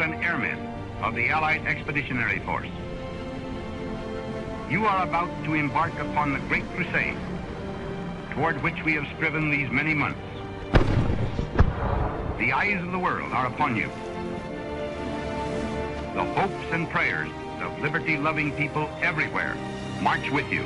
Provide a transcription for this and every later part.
and airmen of the Allied Expeditionary Force. You are about to embark upon the great crusade toward which we have striven these many months. The eyes of the world are upon you. The hopes and prayers of liberty-loving people everywhere march with you.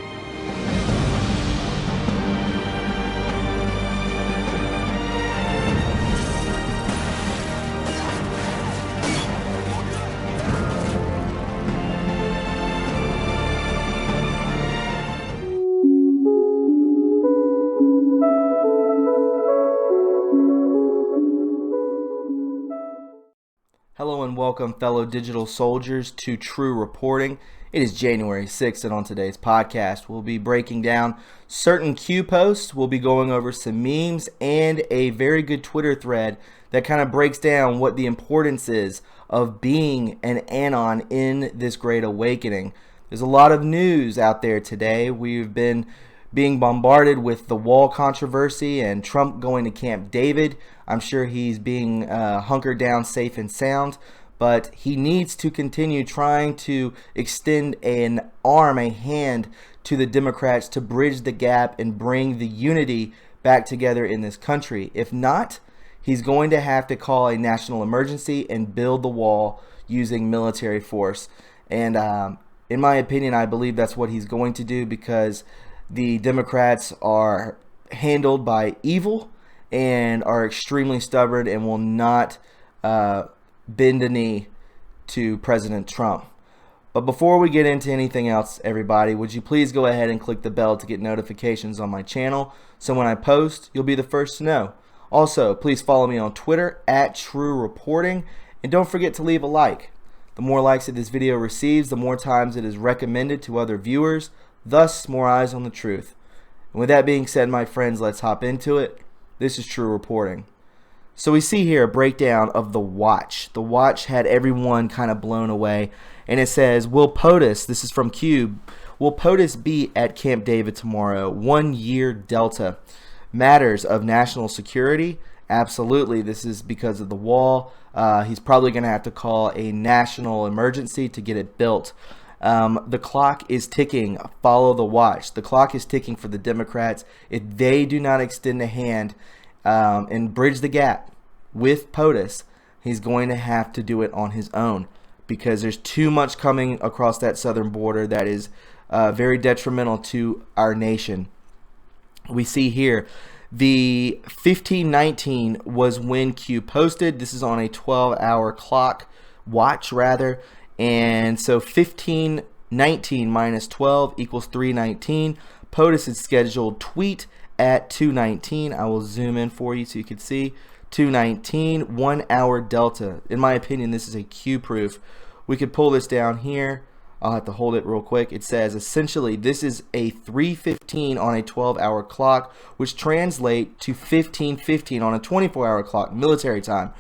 Hello and welcome, fellow digital soldiers, to True Reporting. It is January 6th, and on today's podcast, we'll be breaking down certain Q posts. We'll be going over some memes and a very good Twitter thread that kind of breaks down what the importance is of being an Anon in this great awakening. There's a lot of news out there today. We've been being bombarded with the wall controversy and Trump going to Camp David. I'm sure he's being hunkered down safe and sound, but he needs to continue trying to extend an arm, a hand to the Democrats to bridge the gap and bring the unity back together in this country. If not, he's going to have to call a national emergency and build the wall using military force. And in my opinion, I believe that's what he's going to do, because the Democrats are handled by evil and are extremely stubborn and will not bend a knee to President Trump. But before we get into anything else, everybody, would you please go ahead and click the bell to get notifications on my channel, so when I post, you'll be the first to know. Also, please follow me on Twitter at True Reporting, and don't forget to leave a like. The more likes that this video receives, the more times it is recommended to other viewers, thus more eyes on the truth. And with that being said, my friends, let's hop into it. This is True Reporting. So we see here a breakdown of the watch. The watch had everyone kind of blown away. And it says, will POTUS, this is from Cube, will POTUS be at Camp David tomorrow? 1 year Delta. Matters of national security? Absolutely. This is because of the wall. He's probably going to have to call a national emergency to get it built. The clock is ticking. Follow the watch. The clock is ticking for the Democrats. If they do not extend a hand and bridge the gap with POTUS, he's going to have to do it on his own, because there's too much coming across that southern border that is very detrimental to our nation. We see here the 1519 was when Q posted. This is on a 12-hour clock, watch rather. And so 1519 minus 12 equals 319. POTUS is scheduled tweet at 219. I will zoom in for you so you can see. 219, 1 hour Delta. In my opinion, this is a Q proof. We could pull this down here. I'll have to hold it real quick. It says essentially this is a 3:15 on a 12-hour clock, which translate to 15:15 on a 24-hour clock, military time.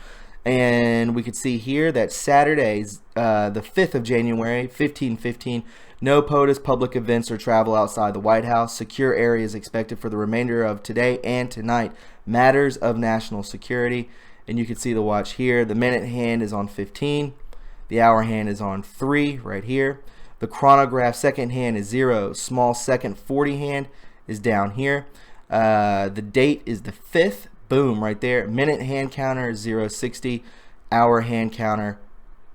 And we could see here that Saturday's the 5th of January, 15:15, no POTUS public events or travel outside the White House. Secure areas expected for the remainder of today and tonight. Matters of national security. And you can see the watch here. The minute hand is on 15. The hour hand is on 3 right here. The chronograph second hand is 0. Small second 40 hand is down here. The date is the 5th. Boom, right there. Minute hand counter 060. Hour hand counter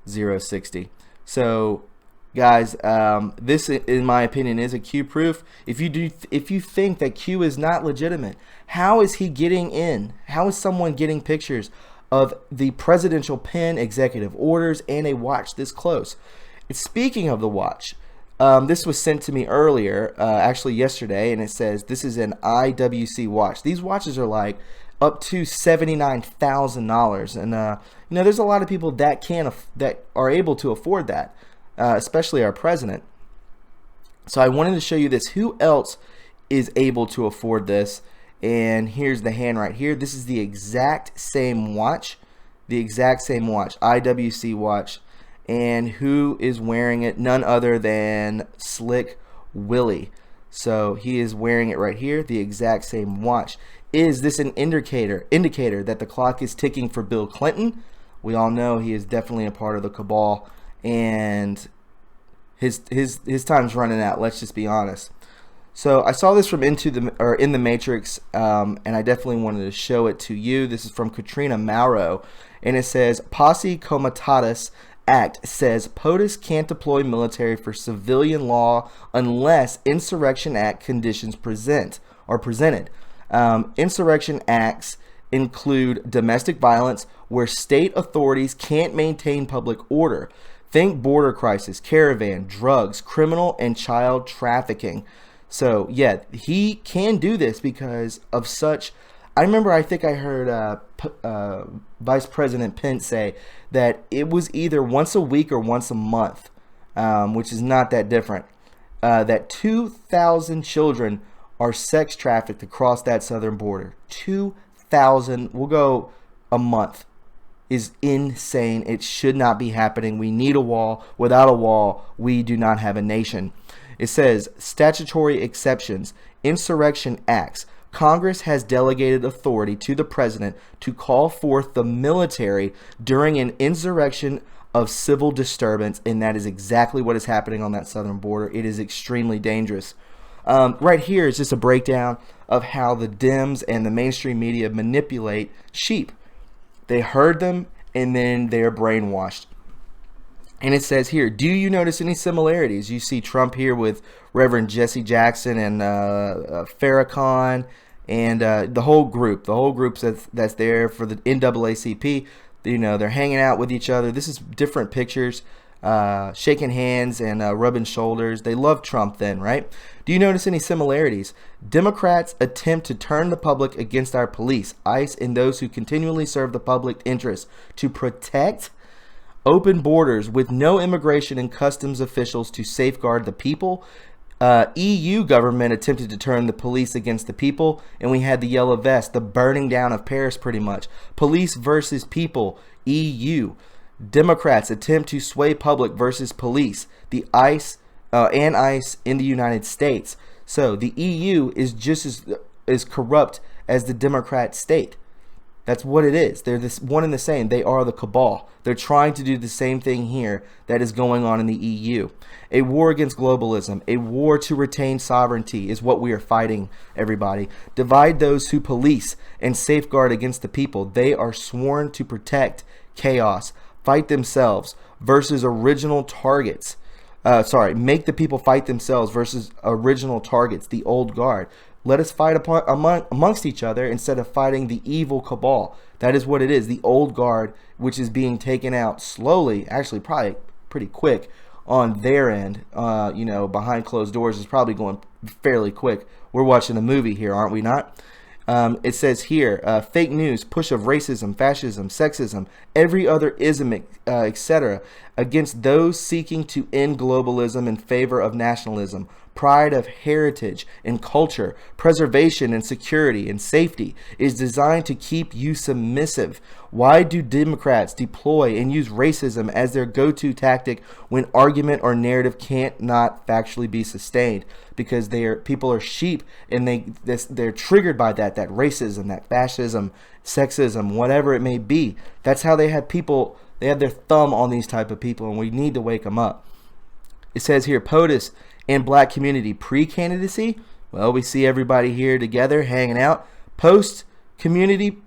060. So, guys, this, in my opinion, is a Q proof. If you think that Q is not legitimate, how is he getting in? How is someone getting pictures of the presidential pen, executive orders, and a watch this close? And speaking of the watch, this was sent to me earlier, actually yesterday, and it says this is an IWC watch. These watches are like up to $79,000, and you know, there's a lot of people that that are able to afford that, especially our president. So I wanted to show you this. Who else is able to afford this? And here's the hand right here. This is the exact same watch, IWC watch. And who is wearing it? None other than Slick Willie. So he is wearing it right here, the exact same watch. Is this an indicator that the clock is ticking for Bill Clinton? We all know he is definitely a part of the cabal, and his time's running out. Let's just be honest. So I saw this from In the Matrix, and I definitely wanted to show it to you. This is from Katrina Mauro, and it says, Posse Comitatus Act says POTUS can't deploy military for civilian law unless Insurrection Act conditions are presented. Insurrection acts include domestic violence where state authorities can't maintain public order. Think border crisis, caravan, drugs, criminal and child trafficking. So yeah, he can do this because of such. I think I heard Vice President Pence say that it was either once a week or once a month, which is not that different, that 2,000 children are sex trafficked across that southern border. 2,000, we'll go a month, is insane. It should not be happening. We need a wall. Without a wall, we do not have a nation. It says statutory exceptions, insurrection acts. Congress has delegated authority to the president to call forth the military during an insurrection of civil disturbance, and that is exactly what is happening on that southern border. It is extremely dangerous. Right here is just a breakdown of how the Dems and the mainstream media manipulate sheep. They herd them, and then they're brainwashed. And it says here, do you notice any similarities? You see Trump here with Reverend Jesse Jackson and Farrakhan and the whole group that's there for the NAACP. You know, they're hanging out with each other. This is different pictures, shaking hands and rubbing shoulders. They love Trump then, right? Do you notice any similarities? Democrats attempt to turn the public against our police, ICE, and those who continually serve the public interest to protect open borders with no immigration and customs officials to safeguard the people. EU government attempted to turn the police against the people, and we had the yellow vest, the burning down of Paris pretty much. Police versus people, EU. Democrats attempt to sway public versus police, the ICE and ICE in the United States. So the EU is just as corrupt as the Democrat state. That's what it is. They're this one and the same. They are the cabal. They're trying to do the same thing here that is going on in the EU. A war against globalism, a war to retain sovereignty is what we are fighting, everybody. Divide those who police and safeguard against the people. They are sworn to protect chaos, fight themselves versus original targets. Make the people fight themselves versus original targets, the old guard. Let us fight amongst each other instead of fighting the evil cabal. That is what it is, the old guard, which is being taken out slowly, actually probably pretty quick on their end. Behind closed doors is probably going fairly quick. We're watching a movie here, aren't we not? It says here, fake news, push of racism, fascism, sexism, every other ism, etc., against those seeking to end globalism in favor of nationalism, pride of heritage and culture, preservation and security and safety is designed to keep you submissive. Why do Democrats deploy and use racism as their go-to tactic when argument or narrative can't not factually be sustained? Because people are sheep and they're triggered by that racism, that fascism, sexism, whatever it may be. That's how they have people. They have their thumb on these type of people, and we need to wake them up. It says here, POTUS and black community pre-candidacy. Well, we see everybody here together hanging out. Post-candidacy,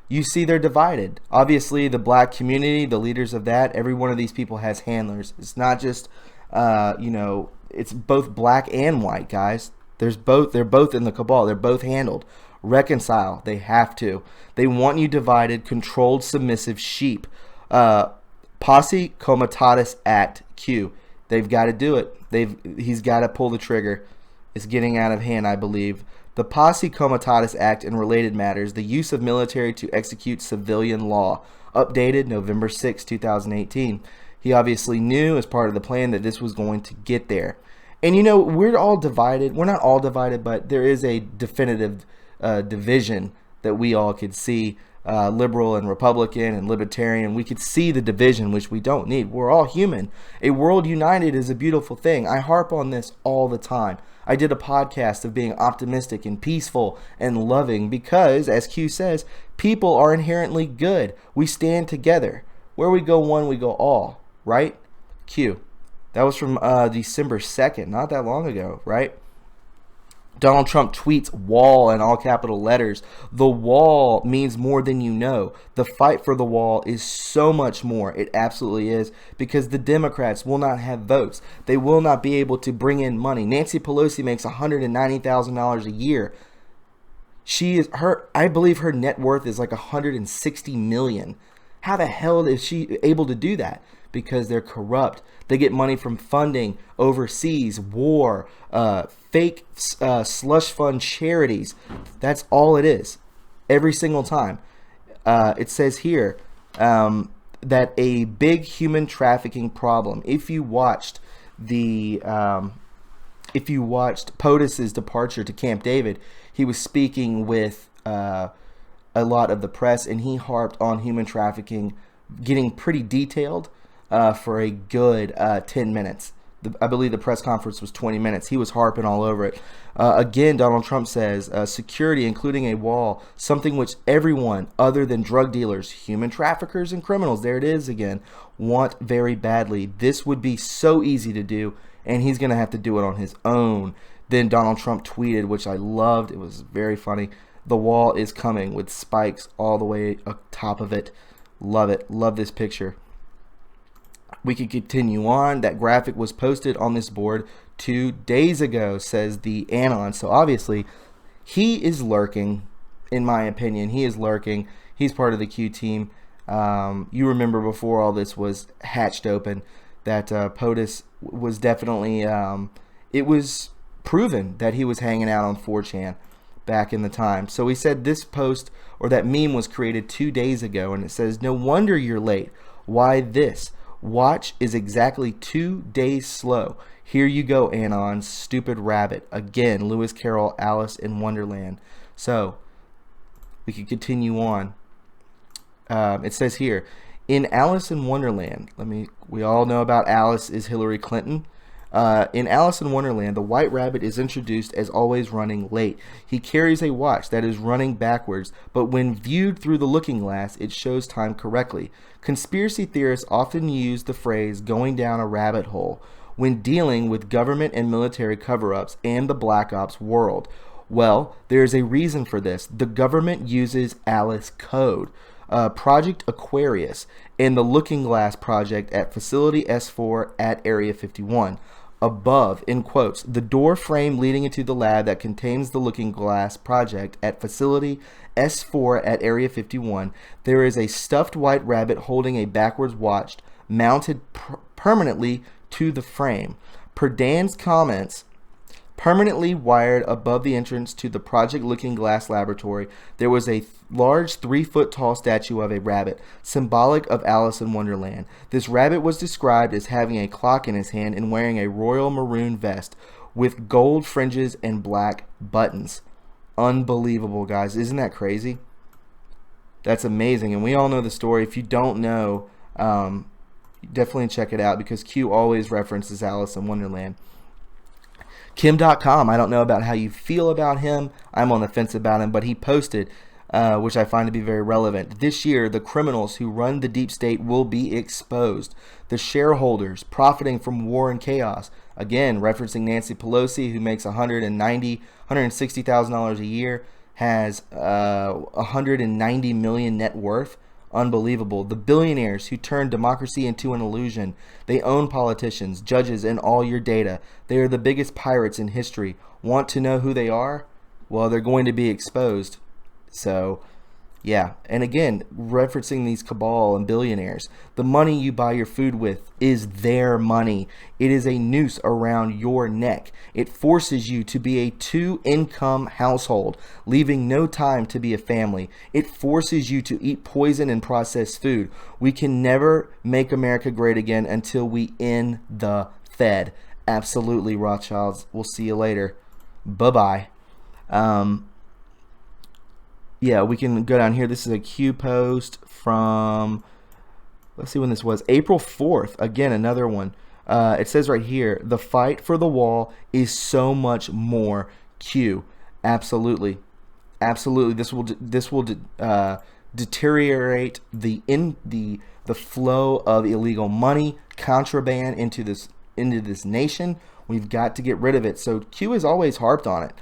you see they're divided. Obviously, the black community, the leaders of that, every one of these people has handlers. It's not just, it's both black and white, guys. They're both in the cabal. They're both handled. Reconcile. They have to. They want you divided, controlled, submissive sheep. Posse Comitatus Act Q. They've got to do it. He's got to pull the trigger. It's getting out of hand, I believe. The Posse Comitatus Act and related matters, the use of military to execute civilian law, updated November 6, 2018. He obviously knew as part of the plan that this was going to get there. And we're all divided. We're not all divided, but there is a definitive division that we all could see liberal and Republican and libertarian. We could see the division, which we don't need. We're all human. A world united is a beautiful thing. I harp on this all the time. I did a podcast of being optimistic and peaceful and loving because, as Q says, people are inherently good. We stand together. Where we go one, we go all, right? Q. That was from December 2nd, not that long ago, right? Donald Trump tweets wall in all capital letters. The wall means more than you know. The fight for the wall is so much more. It absolutely is, because the Democrats will not have votes. They will not be able to bring in money. Nancy Pelosi makes $190,000 a year. I believe her net worth is like $160 million. How the hell is she able to do that? Because they're corrupt. They get money from funding overseas, war, fake slush fund charities. That's all it is. Every single time. It says here that a big human trafficking problem. If you watched POTUS's departure to Camp David, he was speaking with a lot of the press, and he harped on human trafficking, getting pretty detailed for a good 10 minutes. I believe the press conference was 20 minutes. He was harping all over it. Again, Donald Trump says security, including a wall, something which everyone other than drug dealers, human traffickers, and criminals, there it is again, want very badly. This would be so easy to do, and he's going to have to do it on his own. Then Donald Trump tweeted, which I loved. It was very funny. The wall is coming with spikes all the way up top of it. Love it. Love this picture. We could continue on. That graphic was posted on this board 2 days ago, says the Anon. So obviously, he is lurking, in my opinion. He is lurking. He's part of the Q team. You remember before all this was hatched open that POTUS was definitely, it was proven that he was hanging out on 4chan back in the time. So he said this post, or that meme, was created 2 days ago, and it says, "No wonder you're late. Why this? Watch is exactly 2 days slow. Here you go, Anon, stupid rabbit." Again, Lewis Carroll, Alice in Wonderland. So we can continue on. It says here, in Alice in Wonderland, we all know about Alice is Hillary Clinton. In Alice in Wonderland, the white rabbit is introduced as always running late. He carries a watch that is running backwards, but when viewed through the looking glass, it shows time correctly. Conspiracy theorists often use the phrase going down a rabbit hole when dealing with government and military cover-ups and the Black Ops world. Well, there is a reason for this. The government uses Alice code. Project Aquarius and the Looking Glass Project at Facility S4 at Area 51. Above, in quotes, the door frame leading into the lab that contains the Looking Glass Project at Facility S4 at Area 51, there is a stuffed white rabbit holding a backwards watch mounted permanently to the frame. Per Dan's comments, permanently wired above the entrance to the Project Looking Glass Laboratory, there was a large 3-foot-tall statue of a rabbit, symbolic of Alice in Wonderland. This rabbit was described as having a clock in his hand and wearing a royal maroon vest with gold fringes and black buttons. Unbelievable, guys. Isn't that crazy? That's amazing, and we all know the story. If you don't know, definitely check it out, because Q always references Alice in Wonderland. Kim.com, I don't know about how you feel about him. I'm on the fence about him, but he posted, which I find to be very relevant. This year, the criminals who run the deep state will be exposed. The shareholders profiting from war and chaos. Again, referencing Nancy Pelosi, who makes $160,000 a year, has $190 million net worth. Unbelievable. The billionaires who turn democracy into an illusion. They own politicians, judges, and all your data. They are the biggest pirates in history. Want to know who they are? Well, they're going to be exposed. So, yeah. And again, referencing these cabal and billionaires. The money you buy your food with is their money. It is a noose around your neck. It forces you to be a 2-income household, leaving no time to be a family. It forces you to eat poison and processed food. We can never make America great again until we end the Fed. Absolutely, Rothschilds. We'll see you later. Bye-bye. Yeah, we can go down here. This is a Q post from, let's see when this was, April 4th. Again, another one. It says right here, the fight for the wall is so much more Q. Absolutely. Absolutely. This will deteriorate the flow of illegal money, contraband into this nation. We've got to get rid of it. So Q has always harped on it.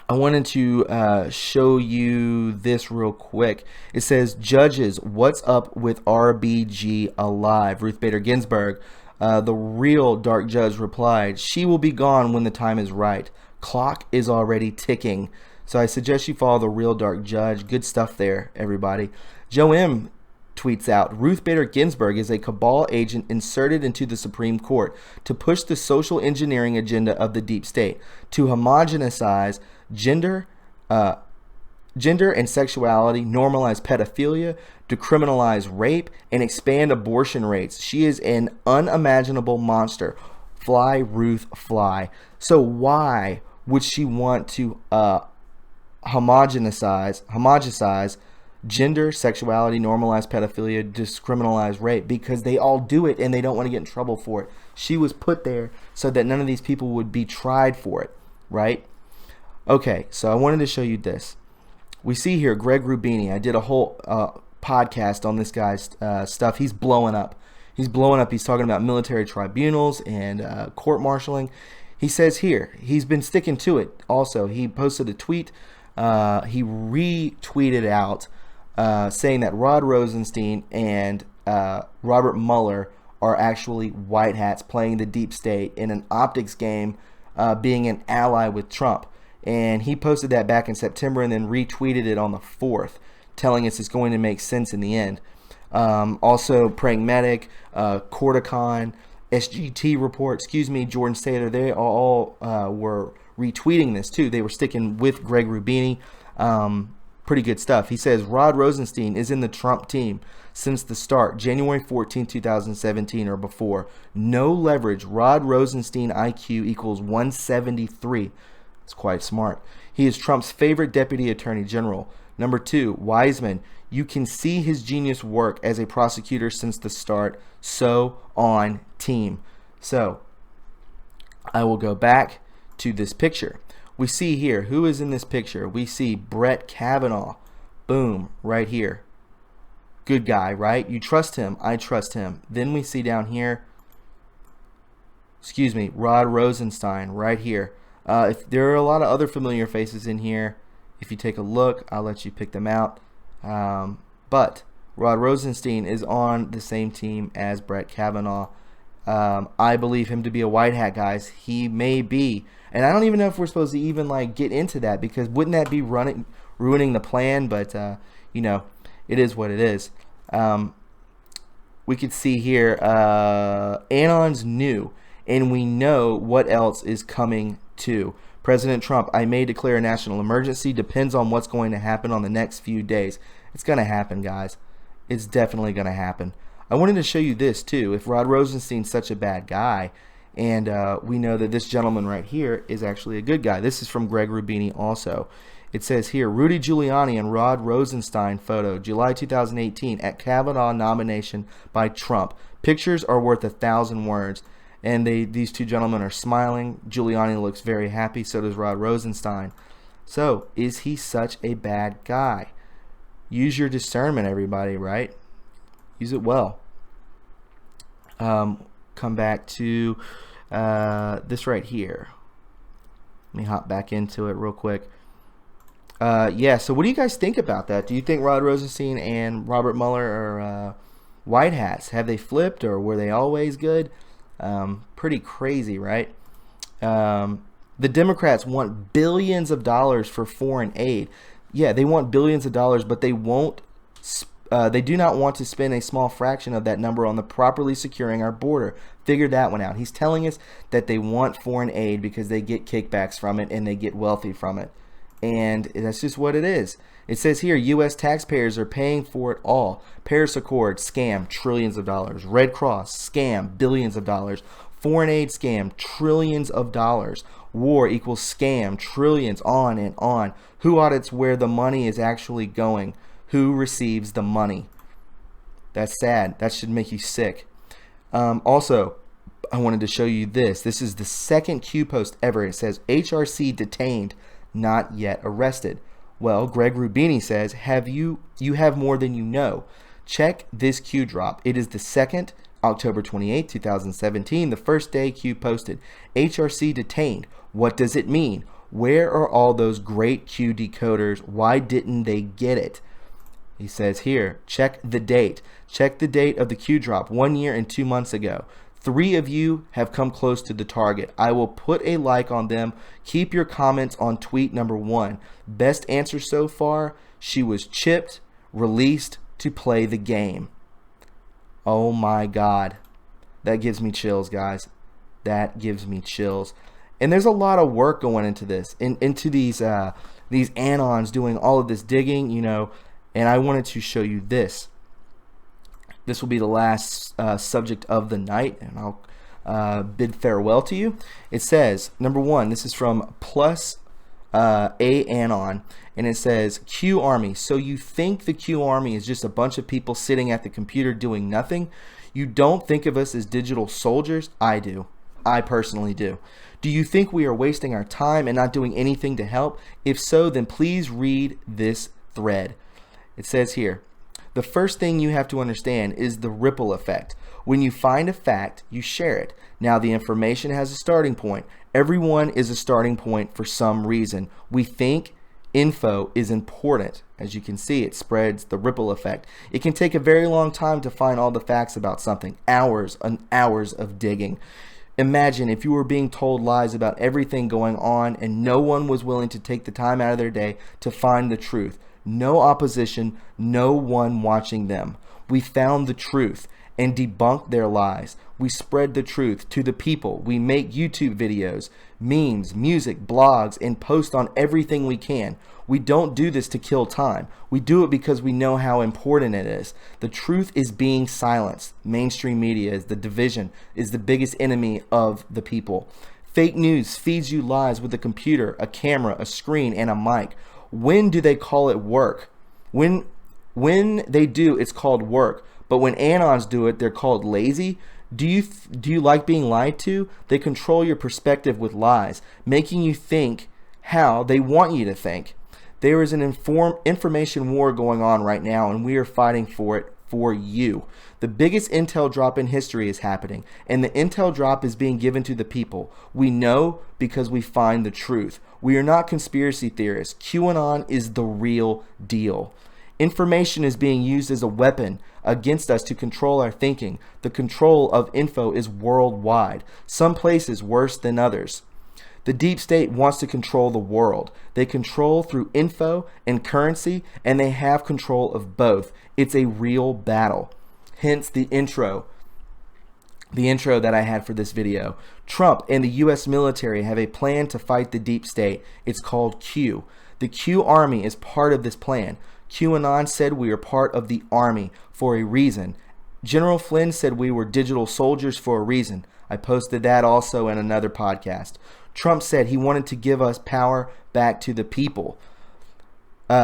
I wanted to show you this real quick. It says, judges, what's up with RBG alive? Ruth Bader Ginsburg, the real dark judge, replied, she will be gone when the time is right. Clock is already ticking. So I suggest you follow the real dark judge. Good stuff there, everybody. Joe M tweets out, Ruth Bader Ginsburg is a cabal agent inserted into the Supreme Court to push the social engineering agenda of the deep state, to homogenize gender and sexuality, normalize pedophilia, decriminalize rape, and expand abortion rates. She is an unimaginable monster. Fly, Ruth, fly. So why would she want to homogenize gender, sexuality, normalize pedophilia, decriminalize rape? Because they all do it and they don't want to get in trouble for it. She was put there so that none of these people would be tried for it, right? Okay, so I wanted to show you this. We see here Greg Rubini. I did a whole podcast on this guy's stuff. He's blowing up. He's blowing up. He's talking about military tribunals and court-martialing. He says here, he's been sticking to it also. He posted a tweet. He retweeted out saying that Rod Rosenstein and Robert Mueller are actually white hats playing the deep state in an optics game, being an ally with Trump. And he posted that back in September and then retweeted it on the 4th, telling us it's going to make sense in the end. Also, Pragmatic, Corticon, SGT Report, Jordan Sater, they all were retweeting this too. They were sticking with Greg Rubini. Pretty good stuff. He says, Rod Rosenstein is in the Trump team since the start, January 14, 2017 or before. No leverage. Rod Rosenstein IQ equals 173. It's quite smart. He is Trump's favorite deputy attorney general. Number 2, Wiseman. You can see his genius work as a prosecutor since the start. So on team. So I will go back to this picture. We see here, who is in this picture? We see Brett Kavanaugh. Boom, right here. Good guy, right? You trust him. I trust him. Then we see down here, Rod Rosenstein right here. If there are a lot of other familiar faces in here, if you take a look, I'll let you pick them out. But Rod Rosenstein is on the same team as Brett Kavanaugh. I believe him to be a white hat, guys. He may be. And I don't even know if we're supposed to even get into that, because wouldn't that be ruining the plan? But, it is what it is. We could see here, Anon's new, and we know what else is coming too. President Trump, I may declare a national emergency. Depends on what's going to happen on the next few days. It's going to happen, guys. It's definitely going to happen. I wanted to show you this too. If Rod Rosenstein's such a bad guy, and we know that this gentleman right here is actually a good guy. This is from Greg Rubini also. It says here, Rudy Giuliani and Rod Rosenstein photo, July 2018 at Kavanaugh nomination by Trump. Pictures are worth 1,000 words. And these two gentlemen are smiling. Giuliani looks very happy. So does Rod Rosenstein. So, is he such a bad guy? Use your discernment, everybody, right? Use it well. Come back to this right here. Let me hop back into it real quick. Yeah, so what do you guys think about that? Do you think Rod Rosenstein and Robert Mueller are white hats? Have they flipped, or were they always good? Pretty crazy, right? The Democrats want billions of dollars for foreign aid. Yeah, they want billions of dollars, but they won't. They do not want to spend a small fraction of that number on the properly securing our border. Figure that one out. He's telling us that they want foreign aid because they get kickbacks from it and they get wealthy from it. And that's just what it is. It says here, U.S. taxpayers are paying for it all. Paris Accord, scam, trillions of dollars. Red Cross, scam, billions of dollars. Foreign aid scam, trillions of dollars. War equals scam, trillions, on and on. Who audits where the money is actually going? Who receives the money? That's sad. That should make you sick. Also, I wanted to show you this. This is the second Q post ever. It says HRC detained, not yet arrested. Well, Greg Rubini says, you have more than you know. Check this Q drop. It is the second, October 28, 2017, the first day Q posted. HRC detained. What does it mean? Where are all those great Q decoders? Why didn't they get it? He says here, check the date. Check the date of the Q drop 1 year and 2 months ago. 3 of you have come close to the target. I will put a like on them. Keep your comments on tweet number 1. Best answer so far, she was chipped, released to play the game. Oh my God. That gives me chills, guys. That gives me chills. And there's a lot of work going into this, into these anons doing all of this digging, you know, and I wanted to show you this. This will be the last subject of the night, and I'll bid farewell to you. It says, number 1, this is from Plus A Anon, and it says, Q Army. So you think the Q Army is just a bunch of people sitting at the computer doing nothing? You don't think of us as digital soldiers? I do. I personally do. Do you think we are wasting our time and not doing anything to help? If so, then please read this thread. It says here, the first thing you have to understand is the ripple effect. When you find a fact, you share it. Now the information has a starting point. Everyone is a starting point for some reason. We think info is important. As you can see, it spreads the ripple effect. It can take a very long time to find all the facts about something. Hours and hours of digging. Imagine if you were being told lies about everything going on and no one was willing to take the time out of their day to find the truth. No opposition, no one watching them. We found the truth and debunked their lies. We spread the truth to the people. We make YouTube videos, memes, music, blogs, and post on everything we can. We don't do this to kill time. We do it because we know how important it is. The truth is being silenced. Mainstream media is the division, is the biggest enemy of the people. Fake news feeds you lies with a computer, a camera, a screen, and a mic. When do they call it work? When they do, it's called work. But when anons do it, they're called lazy. Do you like being lied to? They control your perspective with lies, making you think how they want you to think. There is an information war going on right now, and we are fighting for it for you. The biggest intel drop in history is happening, and the intel drop is being given to the people. We know because we find the truth. We are not conspiracy theorists. QAnon is the real deal. Information is being used as a weapon against us to control our thinking. The control of info is worldwide, some places worse than others. The deep state wants to control the world. They control through info and currency, and they have control of both. It's a real battle. Hence the intro that I had for this video. Trump and the US military have a plan to fight the deep state. It's called Q. The Q Army is part of this plan. QAnon said we are part of the army for a reason. General Flynn said we were digital soldiers for a reason. I posted that also in another podcast. Trump said he wanted to give us power back to the people. He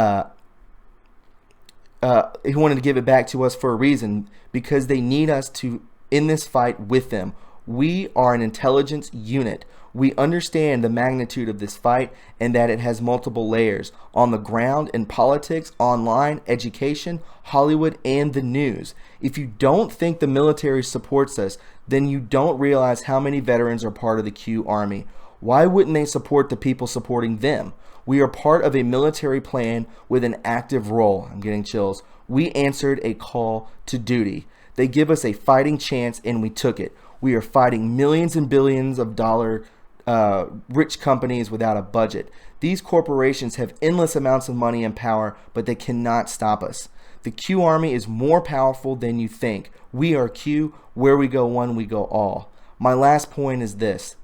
wanted to give it back to us for a reason, because they need us to in this fight with them. We are an intelligence unit. We understand the magnitude of this fight and that it has multiple layers on the ground, in politics, online, education, Hollywood, and the news. If you don't think the military supports us, then you don't realize how many veterans are part of the Q Army. Why wouldn't they support the people supporting them? We are part of a military plan with an active role. I'm getting chills. We answered a call to duty. They give us a fighting chance and we took it. We are fighting millions and billions of dollar rich companies without a budget. These corporations have endless amounts of money and power, but they cannot stop us. The Q Army is more powerful than you think. We are Q. Where we go one, we go all. My last point is this.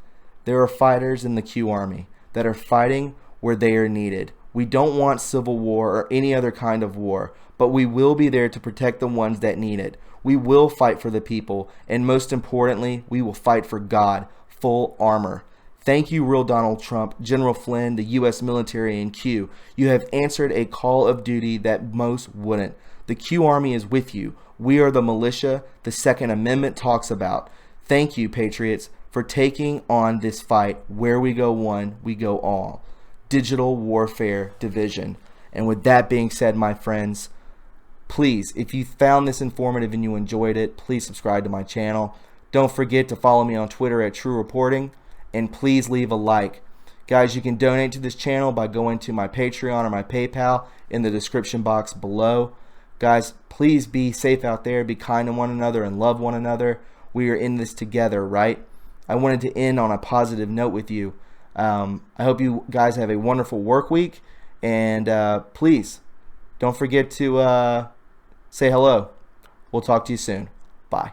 There are fighters in the Q Army that are fighting where they are needed. We don't want civil war or any other kind of war, but we will be there to protect the ones that need it. We will fight for the people, and most importantly, we will fight for God, full armor. Thank you, real Donald Trump, General Flynn, the U.S. military, and Q. You have answered a call of duty that most wouldn't. The Q Army is with you. We are the militia the Second Amendment talks about. Thank you, patriots, for taking on this fight. Where we go one, we go all. Digital Warfare Division. And with that being said, my friends, please, if you found this informative and you enjoyed it, please subscribe to my channel. Don't forget to follow me on Twitter at True Reporting, and please leave a like. Guys, you can donate to this channel by going to my Patreon or my PayPal in the description box below. Guys, please be safe out there, be kind to one another, and love one another. We are in this together, right? I wanted to end on a positive note with you. I hope you guys have a wonderful work week, and please don't forget to say hello. We'll talk to you soon. Bye.